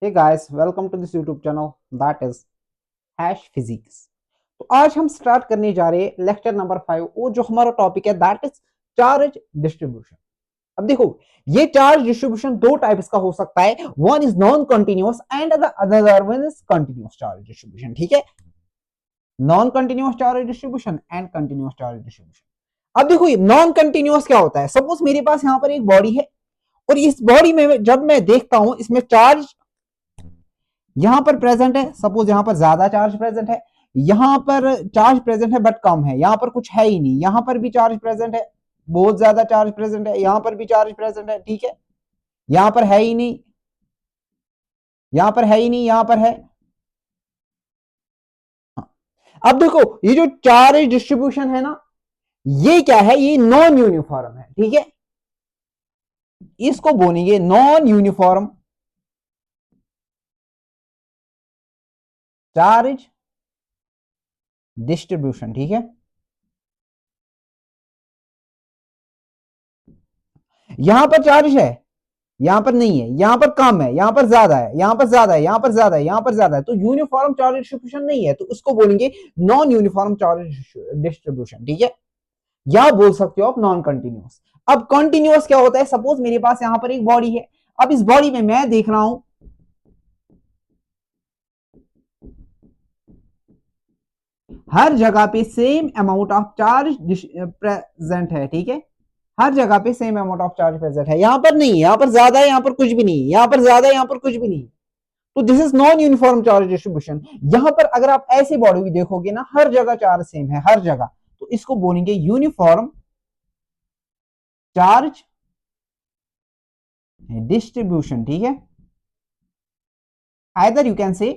Hey guys, welcome to this YouTube channel that is hash physics. तो आज हम start करने जा रहे हैं लेक्चर नंबर 5। वो जो हमारा टॉपिक है दैट इज चार्ज डिस्ट्रीब्यूशन। अब देखो, ये चार्ज डिस्ट्रीब्यूशन दो टाइप्स का हो सकता है। One is non continuous and the other one is continuous charge distribution. ठीक है, non continuous charge distribution and continuous charge distribution. अब देखो, नॉन कंटिन्यूअस क्या होता है। सपोज मेरे पास यहाँ पर एक बॉडी है और इस बॉडी में जब मैं देखता हूं इसमें चार्ज यहां पर प्रेजेंट है। सपोज यहां पर ज्यादा चार्ज प्रेजेंट है, यहां पर चार्ज प्रेजेंट है बट कम है, यहां पर कुछ है ही नहीं, यहां पर भी चार्ज प्रेजेंट है, बहुत ज्यादा चार्ज प्रेजेंट है, यहां पर भी चार्ज प्रेजेंट है। ठीक है, यहां पर है ही नहीं, यहां पर है ही नहीं, यहां पर है। हाँ। अब देखो, ये जो चार्ज डिस्ट्रीब्यूशन है ना, ये क्या है, ये नॉन यूनिफॉर्म है। ठीक है, इसको बोलेंगे नॉन यूनिफॉर्म चार्ज डिस्ट्रीब्यूशन। ठीक है, यहां पर चार्ज है, यहां पर नहीं है, यहां पर कम है, यहां पर ज्यादा है, यहां पर ज्यादा है, यहां पर ज्यादा है, यहां पर ज्यादा है। तो यूनिफॉर्म चार्ज डिस्ट्रीब्यूशन नहीं है, तो उसको बोलेंगे नॉन यूनिफॉर्म चार्ज डिस्ट्रीब्यूशन। ठीक है, या बोल सकते हो आप नॉन कंटिन्यूअस। अब कंटिन्यूअस क्या होता है। सपोज मेरे पास यहां पर एक बॉडी है, अब इस बॉडी में मैं देख रहा हूं हर जगह पे same amount of charge present है। ठीक है, हर जगह पे same amount of charge present है, यहां पर नहीं है, यहां पर ज्यादा है, यहां पर कुछ भी नहीं, यहां पर ज्यादा है, यहां पर कुछ भी नहीं। तो this is non uniform charge distribution. यहां पर अगर आप ऐसी बॉडी देखोगे ना, हर जगह चार्ज सेम है, हर जगह, तो इसको बोलेंगे यूनिफॉर्म चार्ज डिस्ट्रीब्यूशन। ठीक है, आइदर यू कैन से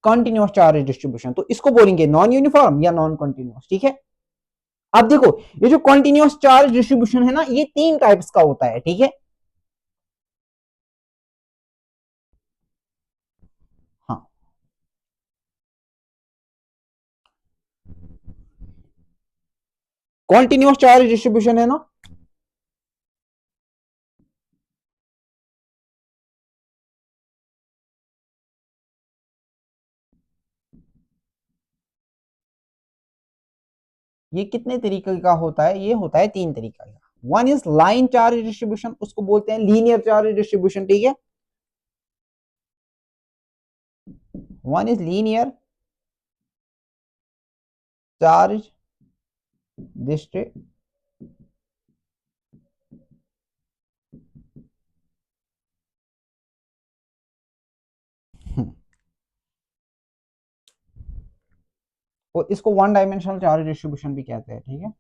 कंटिन्यूअस चार्ज डिस्ट्रीब्यूशन, तो इसको बोलेंगे नॉन यूनिफॉर्म या नॉन कंटिन्यूअस। ठीक है, अब देखो, ये जो कंटिन्यूअस चार्ज डिस्ट्रीब्यूशन है ना, ये तीन टाइप्स का होता है। ठीक है, हाँ, कंटिन्यूअस चार्ज डिस्ट्रीब्यूशन है ना, ये कितने तरीके का होता है, ये होता है तीन तरीका का। One is line charge distribution, उसको बोलते हैं लीनियर चार्ज डिस्ट्रीब्यूशन। ठीक है, one is linear charge distribution. और इसको वन डायमेंशनल चार्ज डिस्ट्रीब्यूशन भी कहते हैं। ठीक है,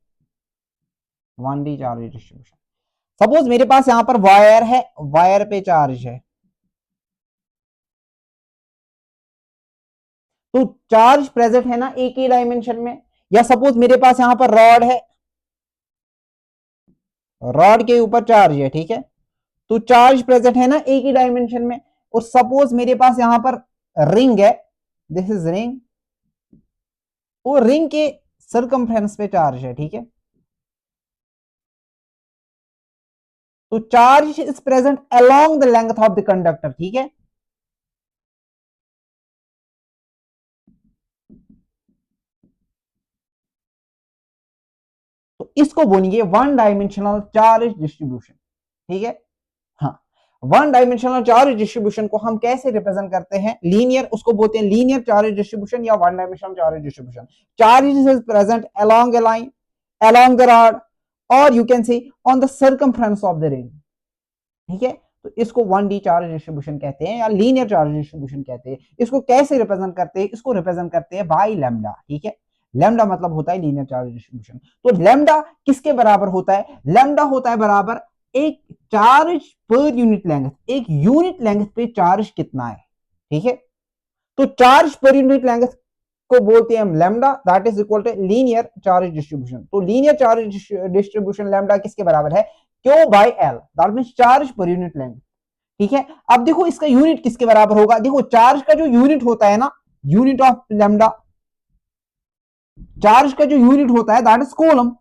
one D charge distribution. Suppose मेरे पास यहां पर वायर है, वायर पे चार्ज है, तो चार्ज प्रेजेंट है ना एक ही डायमेंशन में। या सपोज मेरे पास यहां पर रॉड है, रॉड के ऊपर चार्ज है। ठीक है, तो चार्ज प्रेजेंट है ना एक ही डायमेंशन में। और सपोज मेरे पास यहां पर रिंग है, दिस इज रिंग, वो रिंग के सर्कमफ्रेंस पे चार्ज है। ठीक है, तो charge is present along the length of the conductor. ठीक है, तो इसको बोलेंगे वन डायमेंशनल चार्ज डिस्ट्रीब्यूशन। ठीक है, हाँ, वन डायमेंशनल चार्ज डिस्ट्रीब्यूशन को हम कैसे रिप्रेजेंट करते हैं, लीनियर, उसको बोलते हैं लीनियर चार्ज डिस्ट्रीब्यूशन या one dimensional charge distribution. Charge is present along a line, along the rod, और you can say on the circumference of the ring. ठीक है, तो इसको वन डी चार्ज डिस्ट्रीब्यूशन कहते हैं या लीनियर चार्ज डिस्ट्रीब्यूशन कहते हैं। इसको कैसे रिप्रेजेंट करते हैं, इसको रिप्रेजेंट करते हैं बाय लैम्डा। ठीक है, लैम्डा मतलब होता है लीनियर चार्ज डिस्ट्रीब्यूशन। तो लैम्डा किसके बराबर होता है, लैम्डा होता है बराबर एक चार्ज पर यूनिट लेंथ, एक यूनिट लेंथ पे चार्ज कितना है। ठीक है, तो चार्ज पर यूनिट लेंथ को बोलते हैं हम lambda, that is equal to linear charge distribution. तो लीनियर चार्ज डिस्ट्रीब्यूशन लैम्डा किसके बराबर है, Q by L, that means charge per unit length. ठीक है, अब देखो इसका यूनिट किसके बराबर होगा। देखो, चार्ज का जो यूनिट होता है ना, यूनिट ऑफ लैम्डा, चार्ज का जो यूनिट होता है दैट इज कूलम,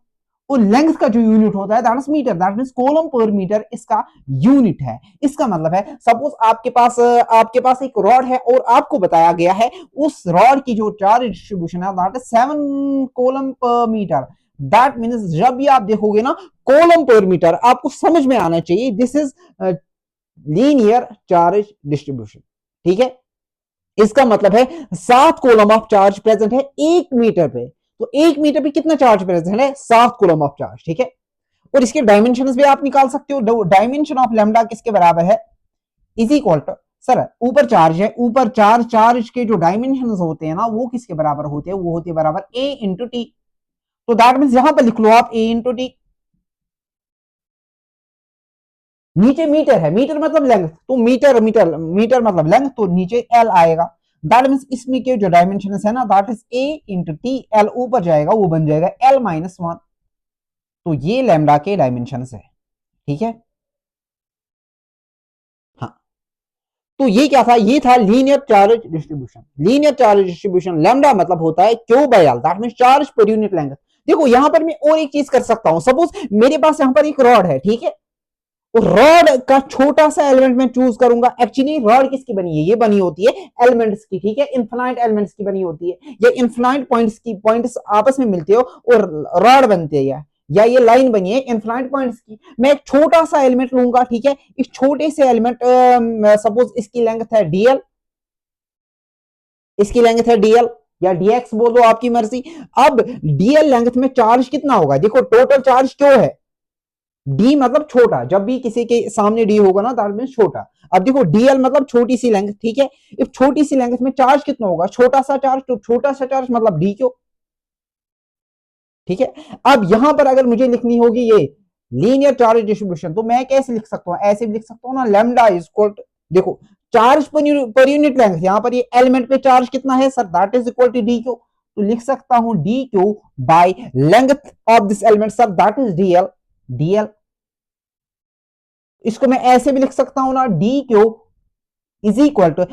और लेंथ का जो यूनिट होता है that is metre, that means coulomb per metre इसका यूनिट है। इसका मतलब है सपोज आपके पास एक रॉड है और आपको बताया गया है उस रॉड की जो चार्ज डिस्ट्रीब्यूशन है that is 7 coulomb per metre. That means जब भी आप देखोगे ना कूलम पर मीटर, आपको समझ में आना चाहिए this is linear charge distribution. ठीक है, इसका मतलब है 7 कूलम ऑफ चार्ज प्रेजेंट है 1 मीटर पे, तो 1 मीटर पे कितना चार्ज प्रेजेंट है? 7 कूलम ऑफ चार्ज। ठीक है, और इसके डायमेंशंस भी आप निकाल सकते हो। डायमेंशन ऑफ लैम्डा किसके बराबर है? इज इक्वल टू, सर ऊपर चार्ज है, ऊपर चार्ज के जो डायमेंशन होते हैं ना वो किसके बराबर होते हैं? वो होते हैं बराबर a इंटू टी। तो दैट मीन्स यहां पर लिख लो आप a इंटू टी। नीचे मीटर है, मीटर मतलब लेंथ, तो मीटर मतलब लेंथ, तो नीचे l आएगा। दैट मीन्स इसमें के जो डायमेंशन है ना that is a into T, l ऊपर जाएगा वो बन जाएगा l माइनस 1। तो ये लैम्डा के डायमेंशन है। ठीक है, हाँ, तो ये क्या था? ये था linear charge distribution. Linear charge distribution lambda मतलब होता है Q by L, that means charge per unit length. देखो यहां पर मैं और एक चीज कर सकता हूं, सपोज मेरे पास यहां पर एक रॉड है, ठीक है, रॉड का छोटा सा एलिमेंट मैं चूज करूंगा। एक्चुअली रॉड किसकी बनी है? ये बनी होती है एलिमेंट्स की। ठीक है, इनफाइनाइट एलिमेंट्स की बनी होती है। ये इनफाइनाइट पॉइंट्स आपस में मिलते हो और रॉड बनते हैं, या ये लाइन बनी है इनफाइनाइट पॉइंट्स की। मैं एक छोटा सा एलिमेंट लूंगा, ठीक है, इस छोटे से एलिमेंट सपोज इसकी लेंथ है डीएल, इसकी लेंथ है डीएल या डीएक्स बोल दो, आपकी मर्जी। अब डीएल लेंथ में चार्ज कितना होगा? देखो टोटल चार्ज क्यों है? डी मतलब छोटा, जब भी किसी के सामने डी होगा ना दैट मींस छोटा। अब देखो डीएल मतलब छोटी सी लेंथ, ठीक है, इस छोटी सी लेंथ में चार्ज कितना होगा? छोटा सा चार्ज, तो छोटा सा चार्ज मतलब डी क्यों। ठीक है, अब यहां पर अगर मुझे लिखनी होगी ये लीनियर चार्ज डिस्ट्रीब्यूशन, तो मैं कैसे लिख सकता हूं? ऐसे भी लिख सकता हूं ना, लैम्डा इज इक्वल टू, देखो चार्ज पर यूनिट लेंथ, यहां पर ये एलिमेंट पे चार्ज कितना है sir? That is equal to D Q. तो लिख सकता हूं D Q by length of this element sir, that is DL. DL इसको मैं ऐसे भी लिख सकता हूं ना, D Q is equal to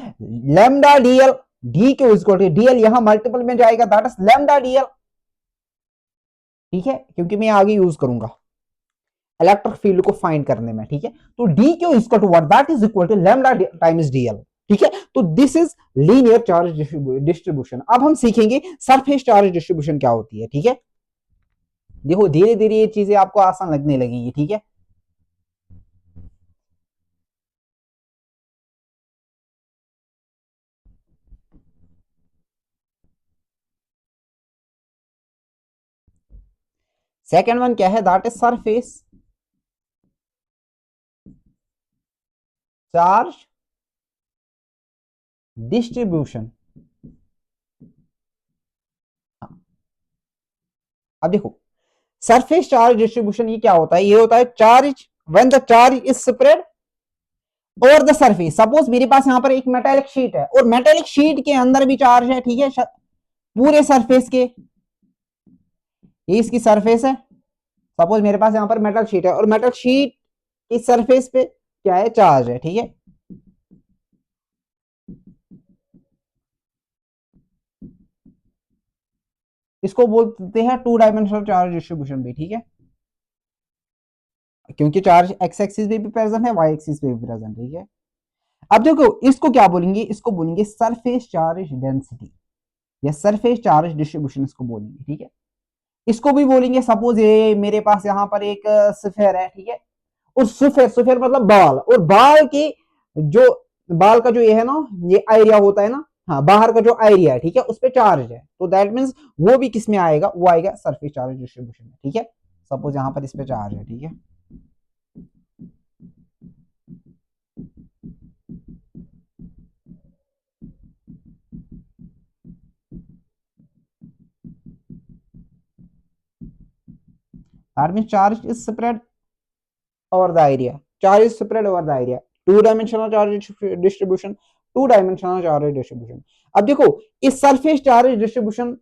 lambda DL. D Q is equal to DL, यहां मल्टीपल में जाएगा दैट इज लैम्डा डीएल। ठीक है, क्योंकि मैं आगे यूज करूंगा इलेक्ट्रिक फील्ड को फाइंड करने में। ठीक है, तो D Q is equal to what? That is equal to lambda times DL. ठीक है, तो this is linear charge distribution. अब हम सीखेंगे सरफेस चार्ज डिस्ट्रीब्यूशन क्या होती है। ठीक है, देखो धीरे धीरे ये चीजें आपको आसान लगने लगेंगी। ठीक है, सेकेंड वन क्या है? That is surface charge distribution. अब देखो सरफेस चार्ज डिस्ट्रीब्यूशन ये क्या होता है? ये होता है charge when the charge is spread over the surface. Suppose मेरे पास यहां पर एक मेटेलिक शीट है और मेटेलिक शीट के अंदर भी चार्ज है, ठीक है, पूरे सरफेस के, ये इसकी सरफेस है। सपोज मेरे पास यहां पर मेटल शीट है और मेटल शीट की सरफेस पे क्या है? चार्ज है। ठीक है, इसको बोलते हैं टू डायमेंशनल चार्ज डिस्ट्रीब्यूशन भी। ठीक है, क्योंकि चार्ज एक्स एक्सिस पे भी प्रेजेंट है, वाई एक्सिस पे भी प्रेजेंट है। ठीक है, अब देखो इसको क्या बोलेंगे? इसको बोलेंगे सरफेस चार्ज डेंसिटी या सरफेस चार्ज डिस्ट्रीब्यूशन इसको बोलेंगे। ठीक है, इसको भी बोलेंगे सपोज ये मेरे पास यहाँ पर एक स्फेयर है, ठीक है, और स्फेयर मतलब बाल, और बाल के जो बाल का जो ये है ना, ये एरिया होता है ना, हाँ बाहर का जो एरिया है, ठीक है, उस पर चार्ज है, तो दैट मीन्स वो भी किस में आएगा? वो आएगा सरफेस चार्ज डिस्ट्रीब्यूशन में। ठीक है, सपोज यहाँ पर इस पे चार्ज है। ठीक है, that means charge is spread over the area, charge is spread over the area, two dimensional charge distribution, two dimensional charge distribution. अब देखो इस सरफेस चार्ज डिस्ट्रीब्यूशन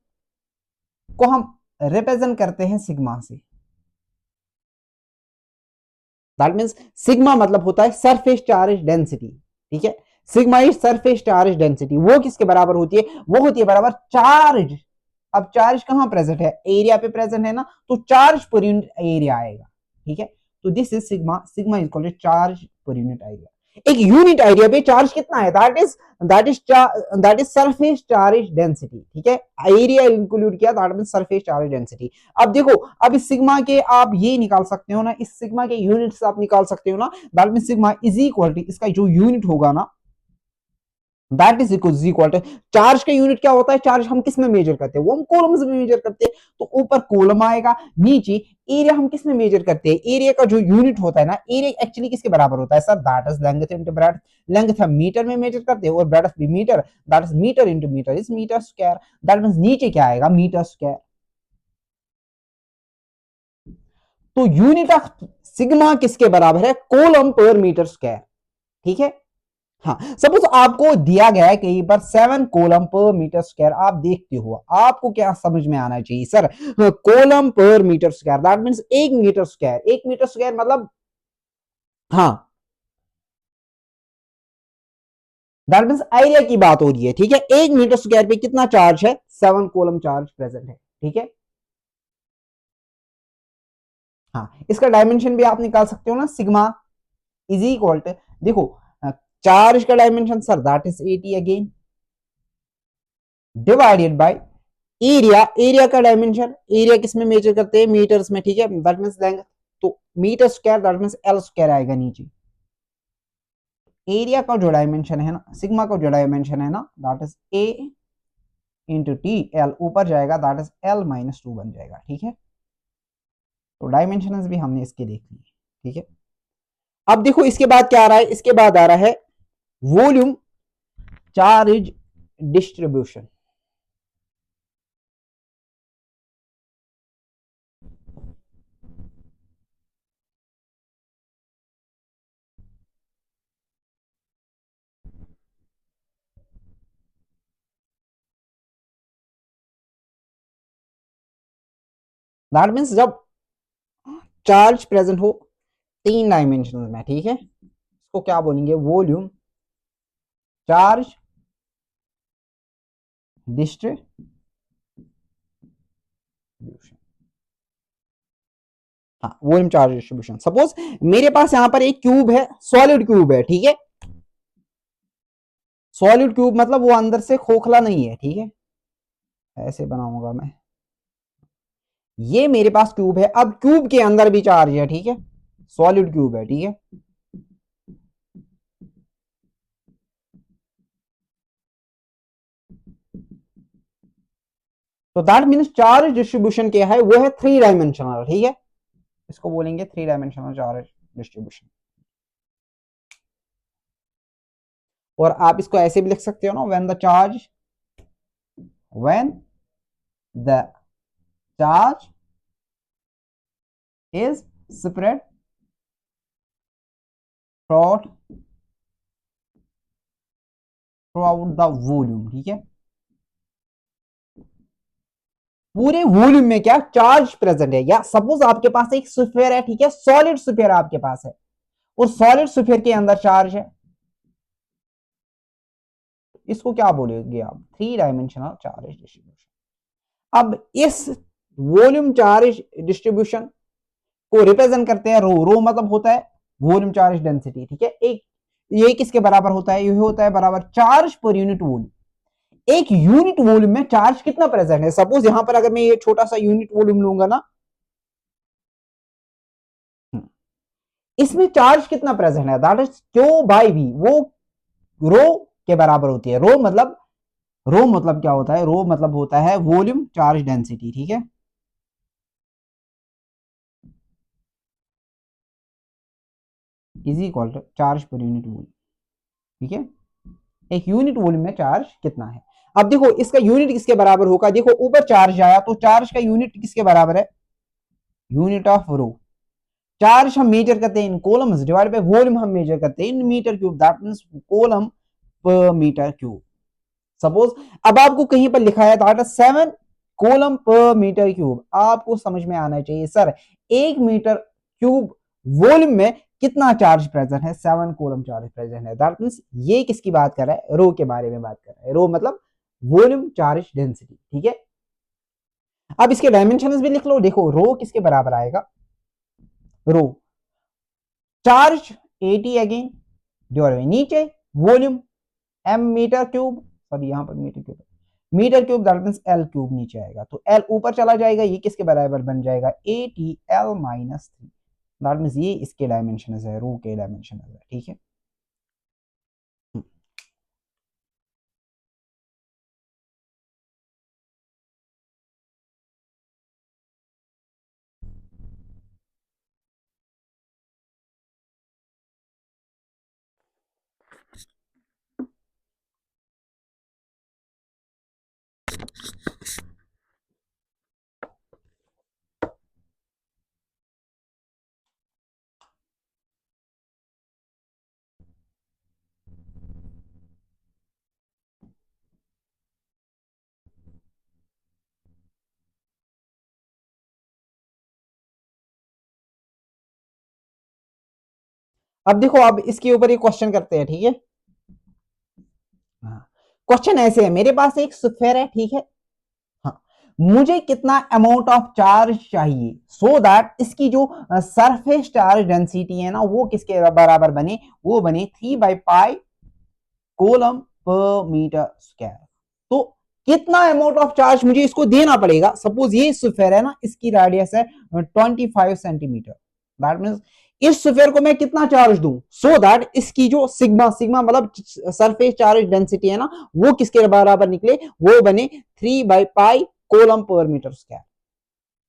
को हम रिप्रेजेंट करते हैं सिग्मा से। दैट मींस सिग्मा मतलब होता है सरफेस चार्ज डेंसिटी। ठीक है, sigma is surface charge density. वो किसके बराबर होती है? वो होती है बराबर चार्ज अब चार्ज कहां प्रेजेंट है, एरिया पे प्रेजेंट है ना, तो चार्ज पर यूनिट एरिया आएगा, ठीक है। तो this is sigma, sigma is equal to charge per unit area. एक यूनिट एरिया पे चार्ज कितना है, that is surface charge density, ठीक है। एरिया इंक्लूड किया, that means surface charge density. अब देखो, अब इस सिग्मा के आप ये निकाल सकते हो ना, इस सिग्मा के यूनिट्स आप निकाल सकते हो ना, that means sigma is equal to, इसका जो यूनिट होगा ना, that is equal to, charge का यूनिट क्या होता है, चार्ज हम किस में मेजर करते हैं, वो हम कॉलम्स में मेजर करते हैं, तो ऊपर कॉलम आएगा, नीचे एरिया हम किस में मेजर करते हैं, एरिया का जो यूनिट होता है ना, एरिया एक्चुअली किसके बराबर होता है sir, that is length into breadth, length हम मीटर में मेजर करते हैं और ब्रेड्थ भी metre, that is metre into metre is metre square, that means नीचे क्या आएगा, मीटर स्क्वायर। तो यूनिट ऑफ सिग्मा किसके बराबर है, कॉलम पर मीटर स्क्वायर, ठीक है। हाँ, सपोज आपको दिया गया है कहीं पर 7 कॉलम पर मीटर स्क्वायर, आप देखते हो, आपको क्या समझ में आना चाहिए sir, coulomb per metre square, that means 1 metre square, 1 metre square मतलब, हाँ, दैट मींस एरिया की बात हो रही है, ठीक है। 1 मीटर स्क्वायर पे कितना चार्ज है, 7 कॉलम चार्ज प्रेजेंट है, ठीक है। हाँ, इसका डायमेंशन भी आप निकाल सकते हो ना, सिग्मा इज इक्वल टू, देखो चार्ज का dimension sir that is 80 again, divided by area, area का डायमेंशन, एरिया किस में मेजर करते हैं, मीटर्स में, ठीक है, दैट मींस लेंथ, तो metre square that means L square आएगा नीचे। एरिया का जो डायमेंशन है ना, सिग्मा का जो डायमेंशन है ना, that is A into T, L ऊपर जाएगा, दैट इज एल माइनस 2 बन जाएगा, ठीक है। तो डायमेंशन भी हमने इसके देख लिए, ठीक है। अब देखो इसके बाद क्या आ रहा है, इसके बाद आ रहा है volume charge distribution. That means जब चार्ज प्रेजेंट हो 3 डायमेंशन में, ठीक है, इसको क्या बोलेंगे, वॉल्यूम चार्ज डिस्ट्रीब्यूशन। हाँ, वॉल्यूम चार्ज डिस्ट्रीब्यूशन। सपोज मेरे पास यहां पर एक क्यूब है, सॉलिड क्यूब है, ठीक है, सॉलिड क्यूब मतलब वो अंदर से खोखला नहीं है, ठीक है, ऐसे बनाऊंगा मैं, ये मेरे पास क्यूब है, अब क्यूब के अंदर भी चार्ज है, ठीक है, सॉलिड क्यूब है, ठीक है। तो दैट मीन्स चार्ज डिस्ट्रीब्यूशन क्या है, वो है 3 डायमेंशनल, ठीक है, इसको बोलेंगे 3 डायमेंशनल चार्ज डिस्ट्रीब्यूशन। और आप इसको ऐसे भी लिख सकते हो ना, when the charge is spread through out the volume, ठीक है, पूरे वॉल्यूम में क्या चार्ज प्रेजेंट है, या सपोज आपके पास एक स्फीयर है, ठीक है, सॉलिड स्फीयर आपके पास है, और सॉलिड स्फीयर के अंदर चार्ज है, इसको क्या बोलोगे आप, 3 डायमेंशनल चार्ज डिस्ट्रीब्यूशन। अब इस वॉल्यूम चार्ज डिस्ट्रीब्यूशन को रिप्रेजेंट करते हैं रो, रो मतलब होता है वॉल्यूम चार्ज डेंसिटी, ठीक है। एक ये किसके बराबर होता है, ये होता है बराबर चार्ज पर यूनिट वॉल्यूम। एक यूनिट वॉल्यूम में चार्ज कितना प्रेजेंट है, सपोज यहां पर अगर मैं ये छोटा सा यूनिट वॉल्यूम लूंगा ना, इसमें चार्ज कितना प्रेजेंट है, that is Q by V, वो रो के बराबर होती है। रो मतलब क्या होता है, रो मतलब होता है वॉल्यूम चार्ज डेंसिटी, ठीक है। Is equal to charge per unit volume, ठीक है, एक यूनिट वॉल्यूम में चार्ज कितना है। अब देखो इसका यूनिट किसके बराबर होगा, देखो ऊपर चार्ज आया तो चार्ज का यूनिट किसके बराबर है, यूनिट ऑफ रो। चार्ज हम मेजर करते हैं in coulombs, divide by volume हम मेजर करते हैं in metre cube, that means coulomb per metre cube. Suppose अब आपको कहीं पर लिखा है that 7 coulomb per metre cube, आपको समझ में आना चाहिए सर 1 मीटर क्यूब वॉल्यूम में कितना चार्ज प्रेजेंट है, 7 कॉलम चार्ज प्रेजेंट है। दैट मींस ये किसकी बात कर रहा है, रो के बारे में बात कर रहा है, रो मतलब वॉल्यूम चार्ज डेंसिटी, ठीक है। अब इसके डायमेंशंस भी लिख लो, देखो रो किसके बराबर आएगा, rho charge 80 again divide by नीचे volume M metre cube, sorry यहां पर metre cube that means L cube नीचे आएगा, तो एल ऊपर चला जाएगा, ये किसके बराबर बन जाएगा 80 एल माइनस 3, दैट मींस ये इसके डायमेंशन है, रो के डायमेंशन है, ठीक है। अब देखो, अब इसके ऊपर एक क्वेश्चन करते हैं, ठीक है। क्वेश्चन ऐसे है, मेरे पास एक स्फीयर है, ठीक है, हाँ, मुझे कितना अमाउंट ऑफ चार्ज चाहिए सो दैट इसकी जो सरफेस चार्ज डेंसिटी है ना वो किसके बराबर बने, वो बने 3/π कूलम पर मीटर स्क्वायर। तो कितना अमाउंट ऑफ चार्ज मुझे इसको देना पड़ेगा, सपोज ये स्फीयर है ना, इसकी रेडियस है 25 सेंटीमीटर, दैट मींस इस स्फीयर को मैं कितना चार्ज दूं सो दैट इसकी जो सिग्मा सिग्मा मतलब सरफेस चार्ज डेंसिटी है ना वो किसके बराबर निकले, वो बने 3/π कूलम पर मीटर स्क्वायर,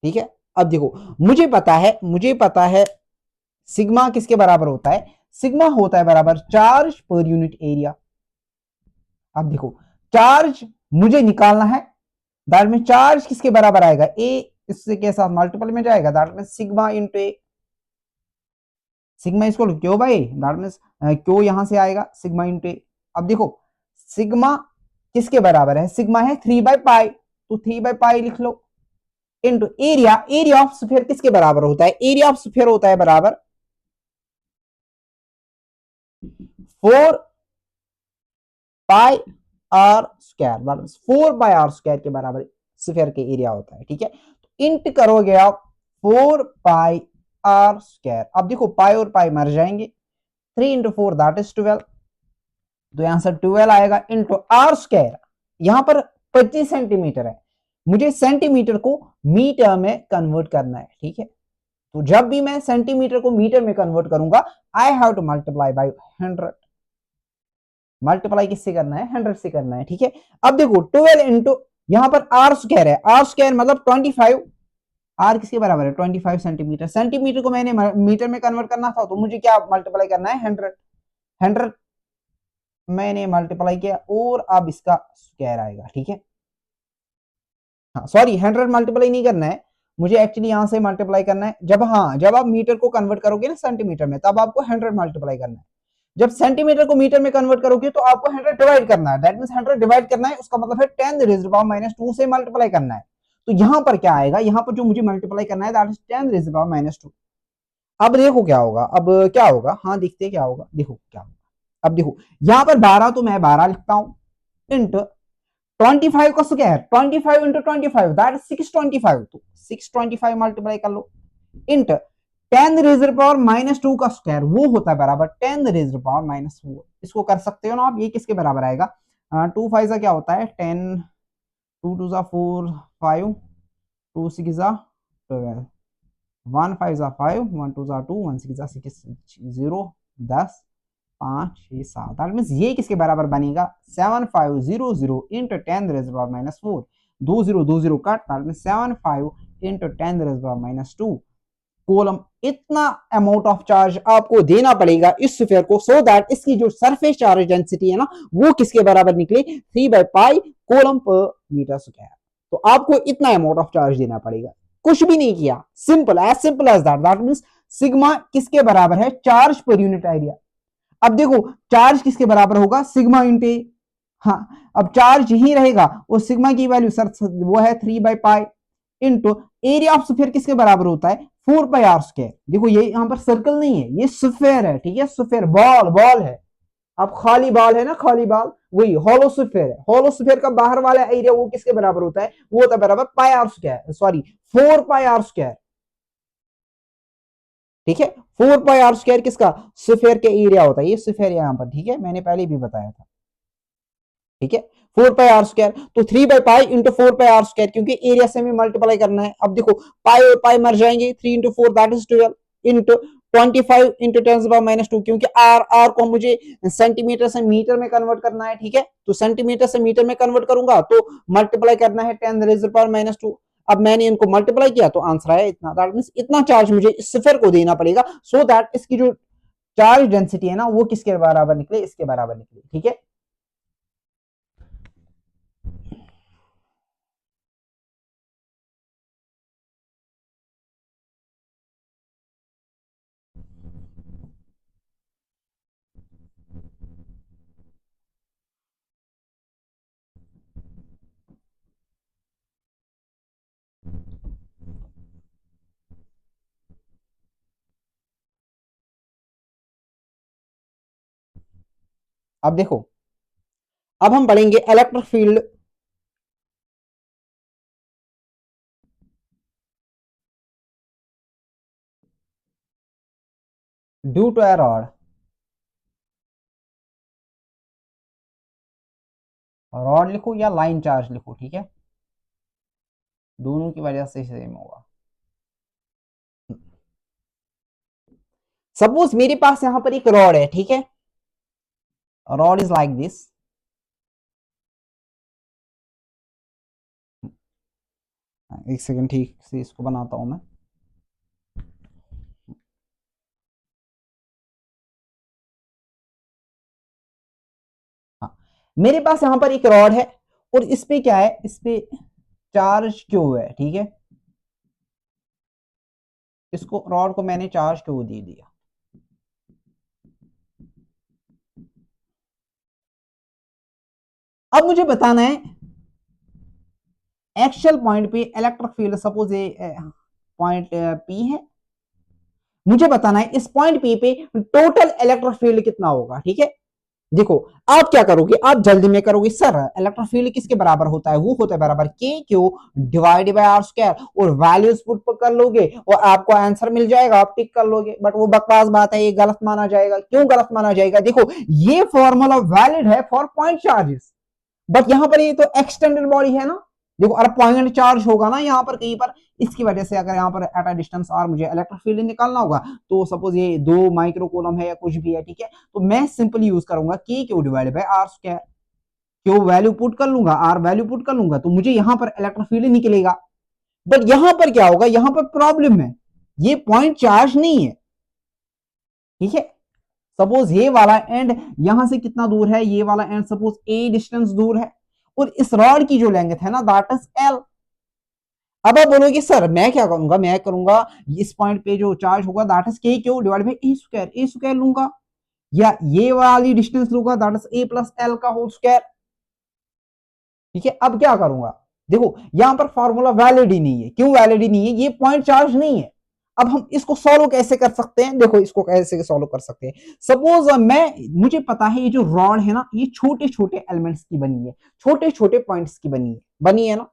ठीक है। अब देखो मुझे पता है सिग्मा किसके बराबर होता है, सिग्मा होता है बराबर चार्ज पर यूनिट एरिया। अब देखो चार्ज मुझे निकालना है, दैट मीन चार्ज किसके बराबर आएगा, ए इससे के साथ मल्टीपल में जाएगा, that mean sigma into A, sigma इसको क्यों भाई, दैट मीन क्यों यहां से आएगा सिग्मा इंटू ए। अब देखो सिग्मा किसके बराबर है, सिग्मा है 3/π, तो 3/π लिख लो into area, area of sphere किसके बराबर होता है, एरिया ऑफ स्फीयर होता है बराबर 4πr square, that means 4/r square के बराबर स्फीयर के एरिया होता है, ठीक है। तो इंट करोगे आप 4πr स्क्वायर, अब देखो पाई और पाई मर जाएंगे, 3 इंटू 4 दैट इज 12, तो यहां से 12 आएगा इंटू आर स्क्वायर, यहां पर 25 सेंटीमीटर है, मुझे सेंटीमीटर को मीटर में कन्वर्ट करना है, ठीक है। तो जब भी मैं सेंटीमीटर को मीटर में कन्वर्ट करूंगा आई have to multiply by 100, multiply किससे करना है 100 से करना है, ठीक है। अब देखो 12 इंटू यहां पर आर स्क्वायर है, आर स्क्वायर मतलब 25, आर किसके बराबर है 25 सेंटीमीटर, सेंटीमीटर को मैंने मीटर में कन्वर्ट करना था तो मुझे क्या मल्टीप्लाई करना है 100, 100 मैंने मल्टीप्लाई किया और अब इसका स्क्वायर आएगा, ठीक है। हाँ सॉरी 100 मल्टीप्लाई नहीं करना है, मुझे एक्चुअली यहां से मल्टीप्लाई करना है, जब आप मीटर को कन्वर्ट करोगे ना सेंटीमीटर में तब आपको 100 मल्टीप्लाई करना है, जब सेंटीमीटर को मीटर में कन्वर्ट करोगे तो आपको 100 डिवाइड करना है, दैट मींस 100 डिवाइड करना है, उसका मतलब है 10⁻⁻² से मल्टीप्लाई करना है। तो यहां पर क्या आएगा, यहां पर जो मुझे मल्टीप्लाई करना है दैट इज 10⁻²। अब देखो क्या होगा, अब क्या होगा, हाँ देखते क्या होगा, देखो क्या होगा। अब देखो यहां पर 12 तो मैं 12 लिखता हूं इंटू 25 का स्क्वायर 25 इंटू 25 दैट 625, तो 625 मल्टीप्लाई कर लो इंटू 10⁻⁻² का स्क्वायर वो होता है बराबर 10⁻⁻4, इसको कर सकते हो ना आप, ये किसके बराबर आएगा 2 5 का क्या होता है 10, 2 2 4 5, 2 6 12, 1 5 5, 1 2 2, 1 6 6 0 10 5 6 7, दैट मींस ये किसके बराबर बनेगा 7500 into 10⁻⁻4, 2020 cut, that means 75 into 10⁻⁻2 coulomb. इतना अमाउंट ऑफ चार्ज आपको देना पड़ेगा इस स्फीयर को सो दैट इसकी जो सरफेस चार्ज डेंसिटी है ना वो किसके बराबर निकले 3/π कूलम पर मीटर स्क्वायर। तो आपको इतना अमाउंट ऑफ चार्ज देना पड़ेगा, कुछ भी नहीं किया, simple as that means sigma किसके बराबर है चार्ज पर यूनिट एरिया। अब देखो चार्ज किसके बराबर होगा सिग्मा इंटू, हाँ अब चार्ज ही रहेगा और सिग्मा की वैल्यू सर वो है 3/π इंटू एरिया ऑफ स्फीयर किसके बराबर होता है 4πr स्क्वायर। देखो ये यहां पर सर्कल नहीं है, ये स्फीयर है, ठीक है, स्फीयर बॉल है, अब खाली बॉल है ना, खाली बॉल वही होलोस्फीयर है। होलोस्फीयर का बाहर वाला एरिया वो किसके बराबर होता है, वो होता है बराबर pi are square, sorry 4 pi are square. ठीक है, 4 पाई आर स्क्वायर किसका, स्फीयर के एरिया होता है, ये स्फीयर यहां पर, ठीक है, मैंने पहले भी बताया था। ठीक है, 4 पाई आर स्क्वायर, तो 3 by pi into 4 pi are square, क्योंकि एरिया से हमें मल्टीप्लाई करना है। अब देखो पाई और पाई मर जाएंगे, 3 into 4 that is 12 into 25 into 10⁻², क्योंकि आर को मुझे सेंटीमीटर से मीटर में कन्वर्ट करना है। ठीक है, तो सेंटीमीटर से मीटर में कन्वर्ट करूंगा तो मल्टीप्लाई करना है 10⁻²। अब मैंने इनको मल्टीप्लाई किया तो आंसर आया इतना, दैट मींस इतना चार्ज मुझे इस स्फीयर को देना पड़ेगा, सो दैट इसकी जो चार्ज डेंसिटी है ना वो किसके बराबर निकले, इसके बराबर निकले। ठीक है, अब देखो, अब हम पढ़ेंगे electric field. Due to a rod, rod लिखो या लाइन चार्ज लिखो, ठीक है, दोनों की वजह से सेम होगा। सपोज मेरे पास यहां पर एक रॉड है, ठीक है, रॉड इज लाइक दिस, एक सेकंड ठीक से इसको बनाता हूं मैं। हाँ, मेरे पास यहां पर एक रॉड है और इस पे क्या है, इस पे चार्ज क्यू है। ठीक है, इसको रॉड को मैंने चार्ज क्यू दे दिया। अब मुझे बताना है एक्चुअल पॉइंट पे इलेक्ट्रिक फील्ड, सपोज ये पॉइंट पी है, मुझे बताना है इस पॉइंट पी पे टोटल इलेक्ट्रिक फील्ड कितना होगा। ठीक है, देखो आप क्या करोगे, आप जल्दी में करोगे, सर इलेक्ट्रिक फील्ड किसके बराबर होता है, वो होता है बराबर के Q divide by are square, और वैल्यूज पुट कर लोगे और आपको आंसर मिल जाएगा, आप टिक कर लोगे। बट वो बकवास बात है, ये गलत माना जाएगा। क्यों गलत माना जाएगा, देखो ये फॉर्मूला वैलिड है फॉर पॉइंट चार्जेस, बट यहां पर ये तो एक्सटेंडेड बॉडी है ना। देखो अगर पॉइंट चार्ज होगा ना यहाँ पर कहीं पर, इसकी वजह से अगर यहाँ पर एट अ डिस्टेंस आर मुझे इलेक्ट्रिक फील्ड निकालना होगा, तो सपोज ये 2 माइक्रो कूलम है या कुछ भी है, ठीक है, तो मैं सिंपली यूज करूंगा k Q divide by are square. Q value put कर लूंगा, आर वैल्यू पुट कर लूंगा, तो मुझे यहाँ पर इलेक्ट्रिक फील्ड निकलेगा। बट यहां पर क्या होगा, यहां पर प्रॉब्लम है, ये पॉइंट चार्ज नहीं है। ठीक है, सपोज ये वाला एंड यहां से कितना दूर है, ये वाला एंड सपोज ए डिस्टेंस दूर है, और इस रॉड की जो लेंथ है ना दैट इज एल। अब आप बोलोगे सर मैं क्या करूंगा, मैं करूंगा इस पॉइंट पे जो चार्ज होगा दैट इज के क्यू डिवाइड बाय ए स्क्वायर लूंगा, या ये वाली डिस्टेंस लूंगा that is A plus L का होल स्क्वायर। ठीक है, अब क्या करूंगा, देखो यहां पर फॉर्मूला वैलिड ही नहीं है। क्यों वैलिड ही नहीं है, ये पॉइंट चार्ज नहीं है। अब हम इसको सॉल्व कैसे कर सकते हैं, देखो इसको कैसे सॉल्व कर सकते हैं। सपोज मुझे पता है ये जो रॉड है ना ये छोटे छोटे एलिमेंट्स की बनी है, छोटे छोटे पॉइंट्स की बनी है ना।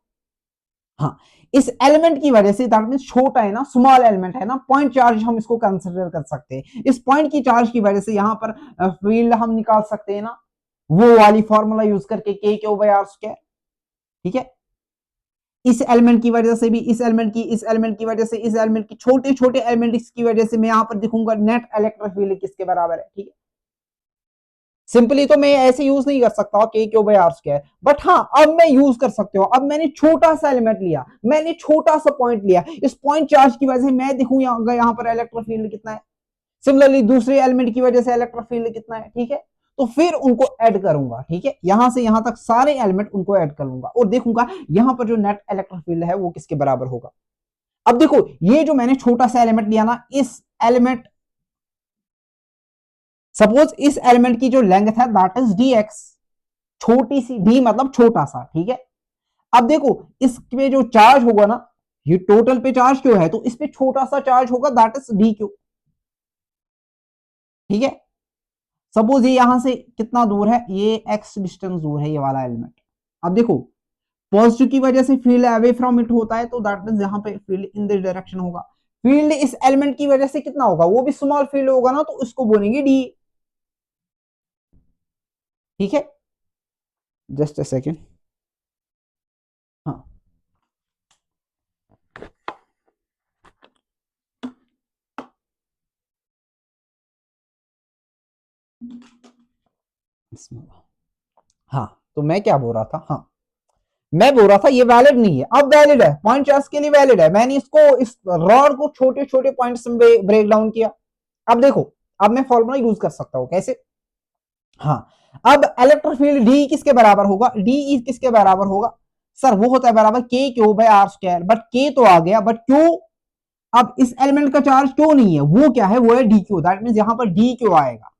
हाँ, इस एलिमेंट की वजह से दैट मींस छोटा है ना, स्मॉल एलिमेंट है ना, पॉइंट चार्ज हम इसको कंसिडर कर सकते हैं। इस पॉइंट की चार्ज की वजह से यहाँ पर फील्ड हम निकाल सकते हैं ना, वो वाली फॉर्मूला यूज करके के क्यू बाय आर स्क्वायर। ठीक है, इस एलिमेंट की वजह से भी, इस एलिमेंट की वजह से, इस एलिमेंट की छोटे छोटे एलिमेंट की वजह से मैं यहां पर दिखूंगा नेट इलेक्ट्रिक फील्ड किसके बराबर है। ठीक है, सिंपली तो मैं ऐसे यूज नहीं कर सकता k q by are square, but हाँ अब मैं यूज कर सकते हो। अब मैंने छोटा सा एलिमेंट लिया, मैंने छोटा सा पॉइंट लिया, इस पॉइंट चार्ज की वजह से मैं दिखूं यहाँ पर इलेक्ट्रिक फील्ड कितना है, सिमिलरली दूसरे एलिमेंट की वजह से इलेक्ट्रिक फील्ड कितना है। ठीक है, तो फिर उनको ऐड करूंगा। ठीक है, यहां से यहां तक सारे एलिमेंट उनको ऐड कर लूंगा और देखूंगा यहां पर जो नेट इलेक्ट्रिक फील्ड है वो किसके बराबर होगा। अब देखो ये जो मैंने छोटा सा एलिमेंट लिया ना, इस एलिमेंट, सपोज इस एलिमेंट की जो लेंथ है दैट इज डी एक्स, छोटी सी, डी मतलब छोटा सा। ठीक है, अब देखो इस पे जो चार्ज होगा ना, ये टोटल पे चार्ज क्यों है, तो इस पे छोटा सा चार्ज होगा दैट इज डी क्यू। ठीक है, सपोज ये यहां से कितना दूर है, ये x डिस्टेंस दूर है ये वाला एलिमेंट। अब देखो पॉजिटिव की वजह से फील्ड अवे फ्रॉम इट होता है, तो दैट मींस यहां पे फील्ड इन दिस डायरेक्शन होगा। फील्ड इस एलिमेंट की वजह से कितना होगा, वो भी स्मॉल फील्ड होगा ना, तो उसको बोलेंगे डी। ठीक है, जस्ट अ सेकेंड। हाँ हाँ, तो मैं क्या बोल रहा था, हाँ मैं बोल रहा था ये वैलिड नहीं है। अब वैलिड है, पॉइंट चार्ज के लिए वैलिड है। मैंने इसको इस रॉड को छोटे छोटे पॉइंट्स में ब्रेक डाउन किया। अब देखो, अब मैं फॉर्मूला यूज कर सकता हूं, कैसे, हाँ अब इलेक्ट्रिक फील्ड डी किसके बराबर होगा, डी किसके बराबर होगा सर, वो होता है बराबर के q by are square. But k तो आ गया, बट क्यू, अब इस एलिमेंट का चार्ज क्यों नहीं है, वो क्या है, वो है डी क्यू। दैट मीन यहां पर डी क्यू आएगा,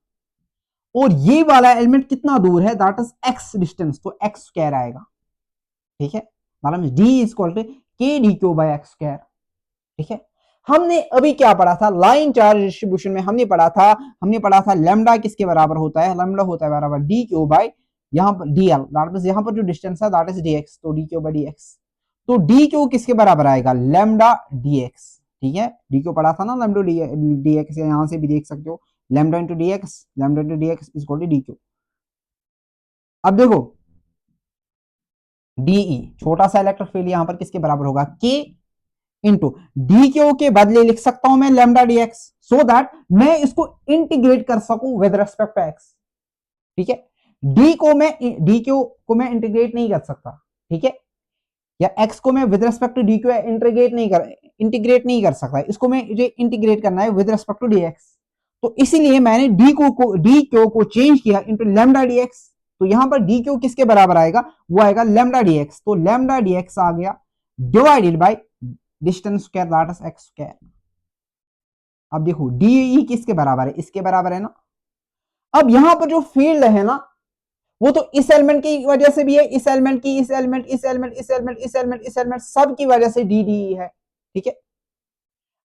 और ये वाला एलिमेंट कितना दूर है, दैट इज एक्स डिस्टेंस, तो एक्स स्क्वायर आएगा। ठीक है, मतलब d is equal to k d Q by x square. ठीक है, हमने अभी क्या पढ़ा था, लाइन चार्ज डिस्ट्रीब्यूशन में हमने पढ़ा था लैम्डा किसके बराबर होता है, लैम्डा होता है बराबर डी क्यू बाय यहाँ पर डी एल, दैट मींस यहाँ पर जो डिस्टेंस है दैट इज डी एक्स, तो D Q by d x. तो डी क्यू किसके बराबर आएगा, लैम्डा डी एक्स। ठीक है, डी क्यू पढ़ा था ना, लैम्डा डी एक्स, यहां से भी देख सकते हो, lambda into d x, lambda into d x is equal to D q. अब देखो डीई छोटा सा इलेक्ट्रिक फील्ड यहां पर किसके बराबर होगा, के इंटू डी क्यू के बदले लिख सकता हूं मैं lambda d x, so that मैं इसको इंटीग्रेट कर सकूं विद रिस्पेक्ट टू एक्स। ठीक है, डी क्यू को मैं इंटीग्रेट नहीं कर सकता। ठीक है, या एक्स को मैं with respect to D q integrate नहीं कर सकता, इसको मैं इंटीग्रेट करना है with respect to d x. तो इसीलिए मैंने डी क्यू को चेंज किया इंटू लैम्डा डी एक्स। तो यहां पर डी क्यू किसके बराबर आएगा, वो आएगा लैम्डा डी एक्स। तो लैम्डा डी एक्स आ गया divided by distance square that is x square. अब देखो डी किसके बराबर है, इसके बराबर है ना। अब यहां पर जो फील्ड है ना, वो तो इस एलिमेंट की वजह से भी है, इस एलिमेंट की, इस एलिमेंट, इस एलिमेंट, इस एलिमेंट, इस एलिमेंट, इस एलिमेंट, सब की वजह से डी डी है। ठीक है,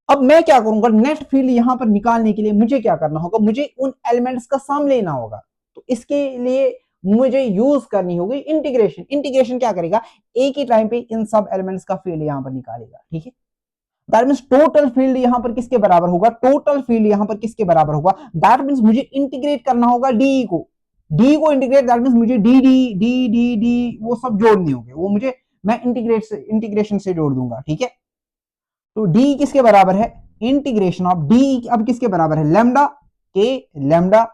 अब मैं क्या करूंगा, नेट फील्ड यहां पर निकालने के लिए मुझे क्या करना होगा, मुझे उन एलिमेंट्स का सम लेना होगा। तो इसके लिए मुझे यूज करनी होगी इंटीग्रेशन। इंटीग्रेशन क्या करेगा, एक ही टाइम पे इन सब एलिमेंट्स का फील्ड यहां पर निकालेगा। ठीक है, दैट मींस टोटल फील्ड यहां पर किसके बराबर होगा, टोटल फील्ड यहां पर किसके बराबर होगा, दैट मींस मुझे इंटीग्रेट करना होगा डी को इंटीग्रेट, दैट मींस मुझे D D D D D वो सब जोड़ने होंगे, वो मुझे मैं इंटीग्रेशन से जोड़ दूंगा। ठीक है, तो डी किसके बराबर है, इंटीग्रेशन ऑफ डी अब किसके बराबर है, लैम्डा के lambda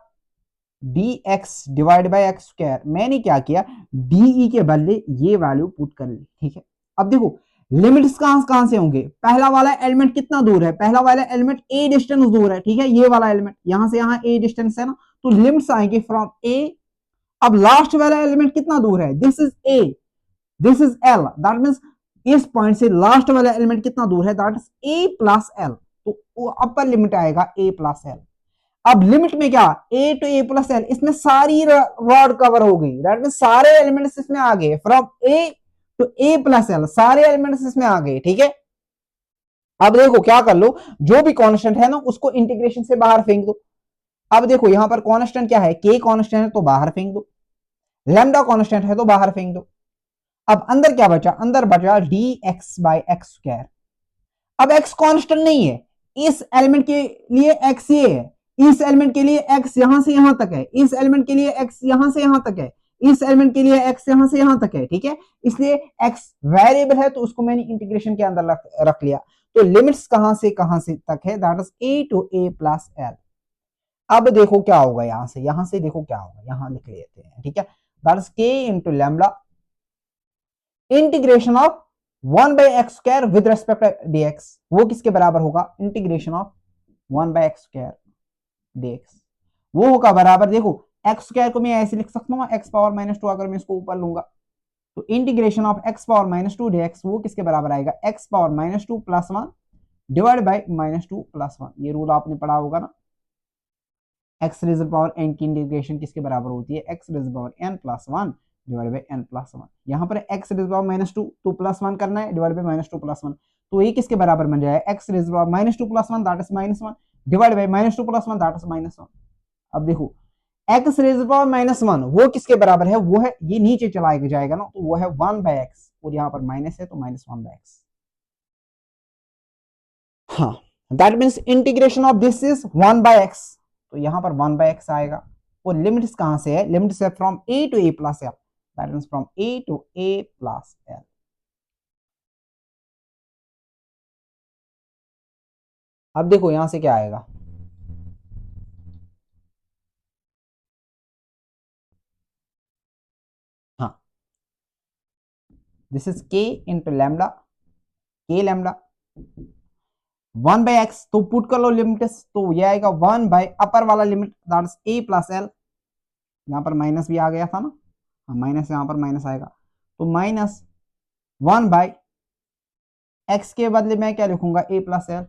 d x divide by x square. मैंने क्या किया, डी के बदले ये वैल्यू पुट कर ली। ठीक है, अब देखो लिमिट्स कहां से होंगे, पहला वाला एलिमेंट कितना दूर है, पहला वाला एलिमेंट ए डिस्टेंस दूर है। ठीक है, ये वाला एलिमेंट यहां से यहां ए डिस्टेंस है ना, तो लिमिट्स आएंगे फ्रॉम ए। अब लास्ट वाला एलिमेंट कितना दूर है, this is a, this is L, that means इस पॉइंट से लास्ट वाला एलिमेंट कितना दूर है, that is A plus L. तो अपर लिमिट आएगा ए प्लस एल। अब लिमिट में क्या, ए टू ए प्लस एल, इसमें सारी रॉड कवर हो गई, दैट मींस सारे एलिमेंट्स इसमें आ गए, from a to a plus l सारे एलिमेंट्स इसमें आ गए। ठीक है, अब देखो क्या कर लो, जो भी कांस्टेंट है ना उसको इंटीग्रेशन से बाहर फेंक दो। अब देखो यहां पर कांस्टेंट क्या है, के कांस्टेंट है तो बाहर फेंक दो, लैम्डा कांस्टेंट है तो बाहर फेंक दो। अब अंदर क्या बचा, अंदर बचा D x by x square. अब एक्स कांस्टेंट नहीं है, इस एलिमेंट के लिए एक्स ये है, इस एलिमेंट के लिए एक्स यहां से यहां तक है, इस एलिमेंट के लिए एक्स यहां से यहां तक है, इस एलिमेंट के लिए एक्स यहां से यहां तक है। ठीक है, इसलिए एक्स वेरिएबल है तो उसको मैंने इंटीग्रेशन के अंदर रख लिया। तो लिमिट्स कहां से तक है, that is a to a plus l. अब देखो क्या होगा, यहां से देखो क्या होगा, यहां लिख लेते हैं। ठीक है, दैट इज के into lambda integration of 1 by x square with respect dx, वो किसके बराबर होगा, integration of 1 by x square dx, वो होगा बराबर, देखो एक्स स्क्वायर को मैं ऐसे लिख सकता हूँ एक्स पावर माइनस टू, अगर मैं इसको ऊपर लूंगा तो integration of x power minus two dx वो किसके बराबर आएगा, x power minus two plus one divide by minus two plus one. ये रूल आपने पढ़ा होगा ना, एक्स रेज़ पावर एन की इंटीग्रेशन किसके बराबर होती है, x raise power n plus one divide by n plus one. यहाँ पर x raise power minus two तो प्लस वन करना है divide by minus two plus one, तो ये किसके बराबर बन जाएगा, x raise power minus two plus one that is minus one divide by minus two plus one that is minus one. अब देखो एक्स रेज पावर -1 वो किसके बराबर है, वो है, ये नीचे चला जाएगा ना, तो वो है 1/x, और यहाँ पर माइनस है तो -1/x। हाँ, that means integration of this is 1/x, तो यहाँ पर 1/x आएगा। और लिमिट्स कहां से है, लिमिट्स है from a to a plus l, that means from a to a plus l। अब देखो यहां से क्या आएगा, हाँ, this is k into lambda, k lambda 1/x, तो पुट कर लो लिमिट्स, तो ये आएगा 1 अपर वाला limit that is a plus l, यहाँ पर माइनस भी आ गया था ना, हाँ माइनस, यहाँ पर माइनस आएगा, तो -1/x के बदले मैं क्या लिखूंगा, a plus l,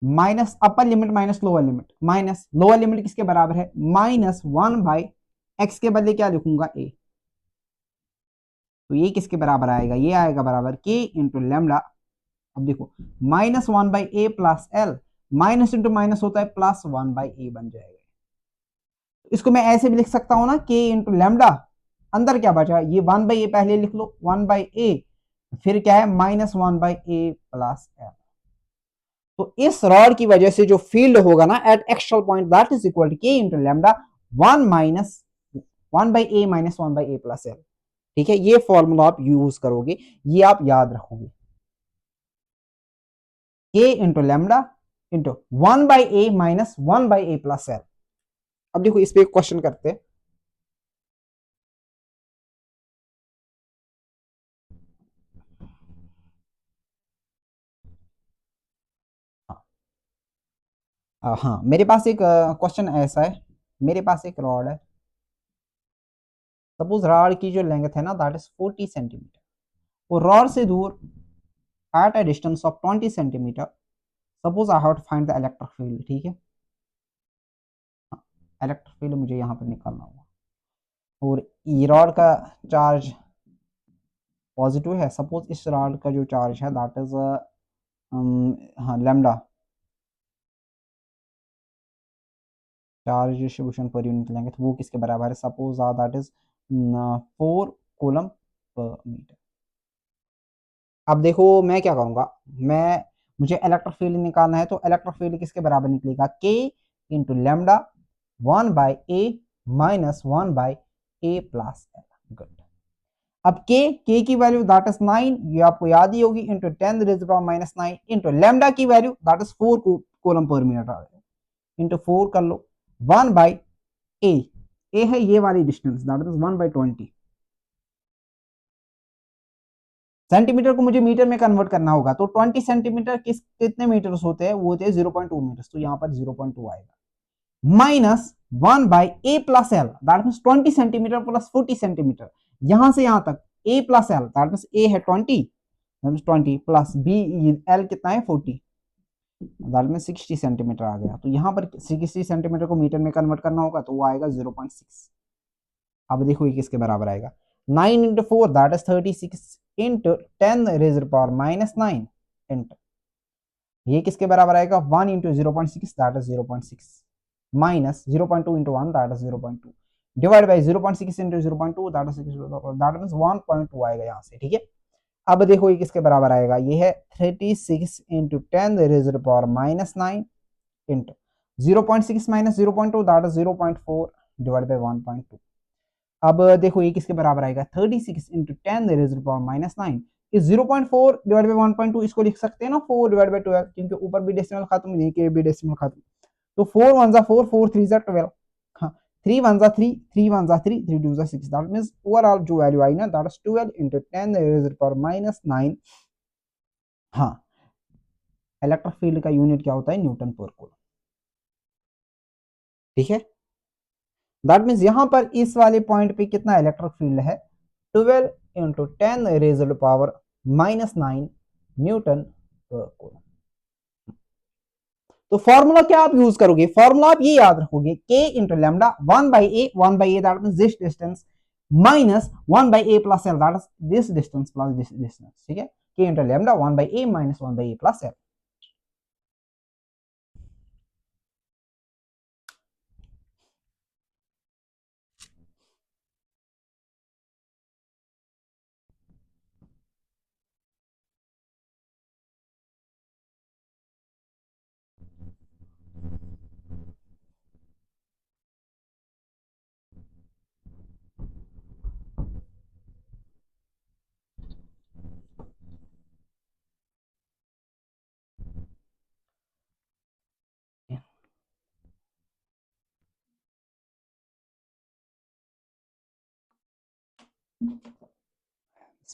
minus upper limit minus lower limit, minus lower limit किसके बराबर है, -1/x के बदले क्या लिखूंगा, a, तो ये किसके बराबर आएगा, ये आएगा बराबर k इंटू लैम्डा। अब देखो -1/a plus l, minus into minus होता है प्लस 1/a बन जाएगा। इसको मैं ऐसे भी लिख सकता हूं ना, k इंटू लैम्डा, अंदर क्या बचा, ये 1/a पहले लिख लो, 1/a, फिर क्या है -1/a प्लस l। तो इस रॉड की वजह से जो फील्ड होगा ना at actual point, that is equal to k into lambda 1/a minus 1/a plus l। ठीक है, ये फॉर्मूला आप यूज करोगे, ये आप याद रखोगे, k into lambda into 1/a minus 1/a plus l। अब देखो इस पे क्वेश्चन करते हैं, हाँ मेरे पास एक क्वेश्चन ऐसा है, मेरे पास एक रॉड है, सपोज रॉड की जो लेंथ है ना दैट इज 40 सेंटीमीटर, और रॉड से दूर at a distance of 20 centimetre, suppose I have to find the electric field. ठीक है, इलेक्ट्रिक फील्ड मुझे यहाँ पर निकालना होगा, और ई रॉड का चार्ज पॉजिटिव है, सपोज इस रॉड का जो चार्ज है दैट इज हाँ lambda, charge distribution per unit लेंगे तो वो किसके बराबर है, suppose that is 4 coulomb per metre. अब देखो मैं क्या करूंगा, मैं, मुझे इलेक्ट्रिक फील्ड निकालना है, तो इलेक्ट्रिक फील्ड किसके बराबर निकलेगा, k into lambda 1/a minus 1/a plus l। Good. अब k की वैल्यू दैट इज 9, ये आपको याद ही होगी, into 10 raise power -9 into lambda की value that is 4 coulomb per metre, into 4 कर लो 1/a, a है ये वाली डिस्टेंस दैट इज 1/20, सेंटीमीटर को मुझे मीटर में कन्वर्ट करना होगा, तो 20 सेंटीमीटर कितने मीटर्स होते हैं, वो होते हैं 0.2 मीटर, तो यहाँ पर 0.2 आएगा, minus 1/a plus L that means 20 centimetre plus 40 centimetre, यहां से यहां तक a plus L that means a है 20 प्लस b, l कितना है 40, दैट मीन्स 60 सेंटीमीटर आ गया, तो यहाँ पर 60 सेंटीमीटर को मीटर में कन्वर्ट करना होगा, तो वो आएगा 0.6। अब देखो ये किसके बराबर आएगा, 9 into 4 that is 36 into 10 raise power -9 into, ये किसके बराबर आएगा, 1 into 0.6 that is 0.6 minus 0.2 into 1 that is 0.2 divide by 0.6 into 0.2 that is that means 1.2 आएगा यहाँ से। ठीक है, अब देखो ये किसके बराबर आएगा, ये है 36 into 10 raise power -9 into 0.6 minus 0.2 that is 0.4 divide by 1.2। अब देखो ये किसके बराबर आएगा, 36 इंटू 10 रेज़ पावर -9 इस 0.4 डिवाइड बाय 1.2, इसको लिख सकते हैं ना 4 डिवाइड बाय 12, क्योंकि ऊपर भी डेसिमल खत्म नीचे भी डेसिमल खत्म, तो 4 1 जा 4 4 3 जा 12, हाँ 3 1 जा 3 3 1 जा 3 3 2 जा 6, दैट मींस ओवरऑल जो वैल्यू आई ना that is 12 into 10 raise power -9। हाँ, इलेक्ट्रिक फील्ड का यूनिट क्या होता है, न्यूटन पर कूलम। ठीक है, दैट मीन्स यहां पर इस वाले पॉइंट पे कितना इलेक्ट्रिक फील्ड है, 12 इंटू 10 रेज़ पावर -9 न्यूटन पर कूलम। तो फॉर्मूला क्या आप यूज करोगे, फॉर्मूला आप ये याद रखोगे, k into lambda 1/a that means this distance minus 1/a plus l that is this distance plus this distance. ठीक है, k into lambda 1/a minus 1/a plus l।